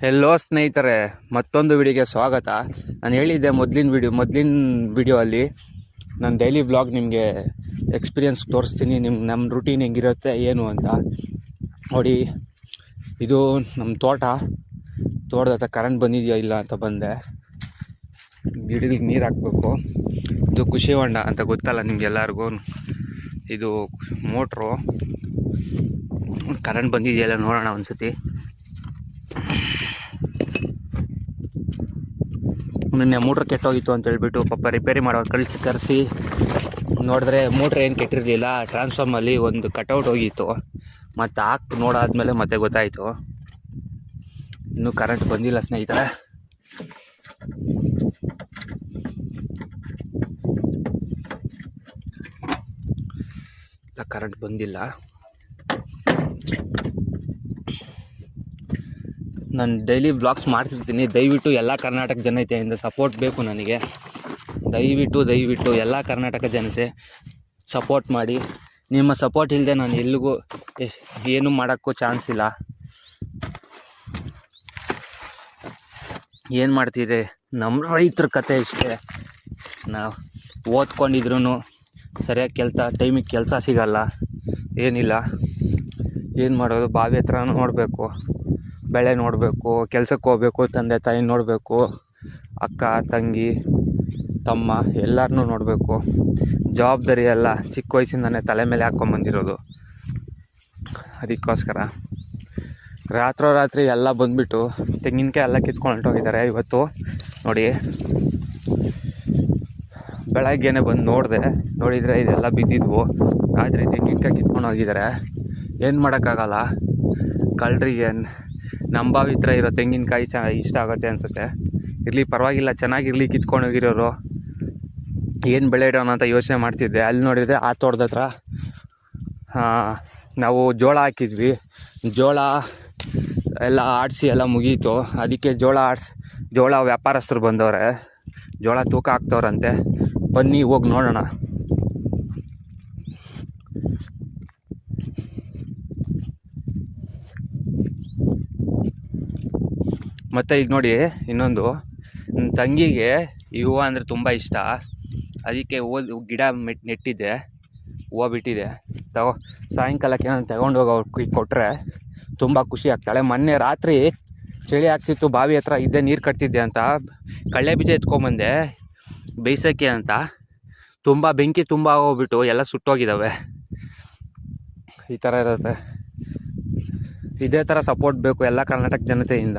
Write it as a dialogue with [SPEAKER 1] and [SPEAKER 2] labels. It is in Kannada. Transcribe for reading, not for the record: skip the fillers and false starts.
[SPEAKER 1] ಹೆಲೋ ಸ್ನೇಹಿತರೆ, ಮತ್ತೊಂದು ವಿಡಿಯೋಗೆ ಸ್ವಾಗತ. ನಾನು ಹೇಳಿದ್ದೆ ಮೊದಲಿನ ವಿಡಿಯೋ ಅಲ್ಲಿ ನಾನು ಡೈಲಿ ವ್ಲಾಗ್ ನಿಮಗೆ ಎಕ್ಸ್ಪೀರಿಯನ್ಸ್ ತೋರಿಸ್ತೀನಿ, ನಮ್ಮ ರೂಟೀನ್ ಹೆಂಗಿರುತ್ತೆ ಏನು ಅಂತ. ನೋಡಿ, ಇದು ನಮ್ಮ ತೋಟದ ಹತ್ರ ಕರೆಂಟ್ ಬಂದಿದೆಯಾ ಇಲ್ಲ ಅಂತ ಬಂದೆ. ಗಿಡಗಳಿಗೆ ನೀರು ಹಾಕಬೇಕು. ಇದು ಖುಷಿ ಹೊಂಡ ಅಂತ ಗೊತ್ತಲ್ಲ ನಿಮ್ಗೆಲ್ಲರಿಗೂ. ಇದು ಮೋಟ್ರು. ಕರೆಂಟ್ ಬಂದಿದೆಯಲ್ಲ ನೋಡೋಣ ಒಂದ್ಸತಿ. ನಿನ್ನೆ ಮೋಟ್ರ್ ಕೆಟ್ಟೋಗಿತ್ತು ಅಂತ ಹೇಳ್ಬಿಟ್ಟು ಪಾಪ ರಿಪೇರಿ ಮಾಡೋರು ಕರೆಸಿ ನೋಡಿದ್ರೆ ಮೋಟ್ರ್ ಏನು ಕೆಟ್ಟಿರಲಿಲ್ಲ, ಟ್ರಾನ್ಸ್ಫಾರ್ಮಲ್ಲಿ ಒಂದು ಕಟೌಟ್ ಹೋಗಿತ್ತು. ಮತ್ತು ನೋಡಾದ್ಮೇಲೆ ಮತ್ತೆ ಗೊತ್ತಾಯಿತು. ಇನ್ನೂ ಕರೆಂಟ್ ಬಂದಿಲ್ಲ ಸ್ನೇಹಿತರೆ. ಕರೆಂಟ್ ಬಂದಿಲ್ಲ. ನಾನು ಡೈಲಿ ವ್ಲಾಗ್ಸ್ ಮಾಡ್ತಿರ್ತೀನಿ. ದಯವಿಟ್ಟು ಎಲ್ಲ ಕರ್ನಾಟಕ ಜನತೆಯಿಂದ ಸಪೋರ್ಟ್ ಬೇಕು ನನಗೆ. ದಯವಿಟ್ಟು ಎಲ್ಲ ಕರ್ನಾಟಕ ಜನತೆ ಸಪೋರ್ಟ್ ಮಾಡಿ. ನಿಮ್ಮ ಸಪೋರ್ಟ್ ಇಲ್ಲದೆ ನಾನು ಎಲ್ಲಿಗೂ ಏನೂ ಮಾಡೋಕ್ಕೂ ಚಾನ್ಸ್ ಇಲ್ಲ. ಏನು ಮಾಡ್ತೀರಿ, ನಮ್ಮ ರೈತರ ಕತೆ ಇಷ್ಟೇ. ನಾವು ಓದ್ಕೊಂಡಿದ್ರು ಸರಿಯಾಗಿ ಟೈಮಿಗೆ ಕೆಲಸ ಸಿಗಲ್ಲ, ಏನಿಲ್ಲ. ಏನು ಮಾಡೋದು, ಬಾವಿ ಹತ್ರ ನೋಡಬೇಕು, ಬೆಳೆ ನೋಡಬೇಕು, ಕೆಲಸಕ್ಕೆ ಹೋಗ್ಬೇಕು, ತಂದೆ ತಾಯಿ ನೋಡಬೇಕು, ಅಕ್ಕ ತಂಗಿ ತಮ್ಮ ಎಲ್ಲರನ್ನೂ ನೋಡಬೇಕು. ಜವಾಬ್ದಾರಿ ಎಲ್ಲ ಚಿಕ್ಕ ವಯಸ್ಸಿಂದನೇ ತಲೆ ಮೇಲೆ ಹಾಕ್ಕೊಂಬಂದಿರೋದು. ಅದಕ್ಕೋಸ್ಕರ ರಾತ್ರಿ ಎಲ್ಲ ಬಂದುಬಿಟ್ಟು ತೆಂಗಿನಕಾಯಿ ಎಲ್ಲ ಕಿತ್ಕೊಂಡು ಹೊರಟೋಗಿದ್ದಾರೆ. ಇವತ್ತು ನೋಡಿ, ಬೆಳಗ್ಗೆನೇ ಬಂದು ನೋಡಿದರೆ ಇದೆಲ್ಲ ಬಿದ್ದಿದ್ವು. ರಾತ್ರಿ ತೆಂಗಿನಕಾಯಿ ಕಿತ್ಕೊಂಡು ಹೋಗಿದ್ದಾರೆ. ಏನು ಮಾಡೋಕ್ಕಾಗಲ್ಲ, ಕಳ್ಳರಿಗೆ ನಮ್ಮ ಬಾವಿ ಹತ್ರ ಇರೋ ತೆಂಗಿನಕಾಯಿ ಇಷ್ಟ ಆಗುತ್ತೆ ಅನಿಸುತ್ತೆ. ಇರಲಿ, ಪರವಾಗಿಲ್ಲ, ಚೆನ್ನಾಗಿರಲಿ. ಕಿತ್ಕೊಂಡು ಹೋಗಿರೋರು ಏನು ಬೆಳೆ ಇಡೋಣ ಅಂತ ಯೋಚನೆ ಮಾಡ್ತಿದ್ದೆ. ಅಲ್ಲಿ ನೋಡಿದರೆ ಆ ತೋಟದ ಹತ್ರ ನಾವು ಜೋಳ ಹಾಕಿದ್ವಿ. ಜೋಳ ಎಲ್ಲ ಆಡಿಸಿ ಎಲ್ಲ ಮುಗೀತು. ಅದಕ್ಕೆ ಜೋಳ ವ್ಯಾಪಾರಸ್ಥರು ಬಂದವ್ರೆ, ಜೋಳ ತೂಕ ಹಾಕ್ತವ್ರಂತೆ. ಬನ್ನಿ ಹೋಗಿ ನೋಡೋಣ. ಮತ್ತು ಈಗ ನೋಡಿ, ಇನ್ನೊಂದು, ನನ್ನ ತಂಗಿಗೆ ಈ ಹೂವು ಅಂದರೆ ತುಂಬ ಇಷ್ಟ. ಅದಕ್ಕೆ ಗಿಡ ನೆಟ್ಟಿದ್ದೆ, ಹೂವು ಬಿಟ್ಟಿದೆ. ಸಾಯಂಕಾಲಕ್ಕೆ ನಾನು ತಗೊಂಡೋಗಿ ಅವ್ರಿಗೆ ಕೊಟ್ಟರೆ ತುಂಬ ಖುಷಿ ಆಗ್ತಾಳೆ. ಮೊನ್ನೆ ರಾತ್ರಿ ಚಳಿ ಆಗ್ತಿತ್ತು, ಬಾವಿ ಹತ್ರ ಇದ್ದೆ, ನೀರು ಕಟ್ತಿದ್ದೆ ಅಂತ ಕಳ್ಳೆ ಬೀಜ ಎತ್ಕೊಂಬಂದೆ ಬೇಯಿಸೋಕ್ಕೆ ಅಂತ. ಬೆಂಕಿ ತುಂಬ ಹೋಗ್ಬಿಟ್ಟು ಎಲ್ಲ ಸುಟ್ಟೋಗಿದ್ದಾವೆ. ಈ ಥರ ಇರುತ್ತೆ. ಇದೇ ಥರ ಸಪೋರ್ಟ್ ಬೇಕು ಎಲ್ಲ ಕರ್ನಾಟಕ ಜನತೆಯಿಂದ.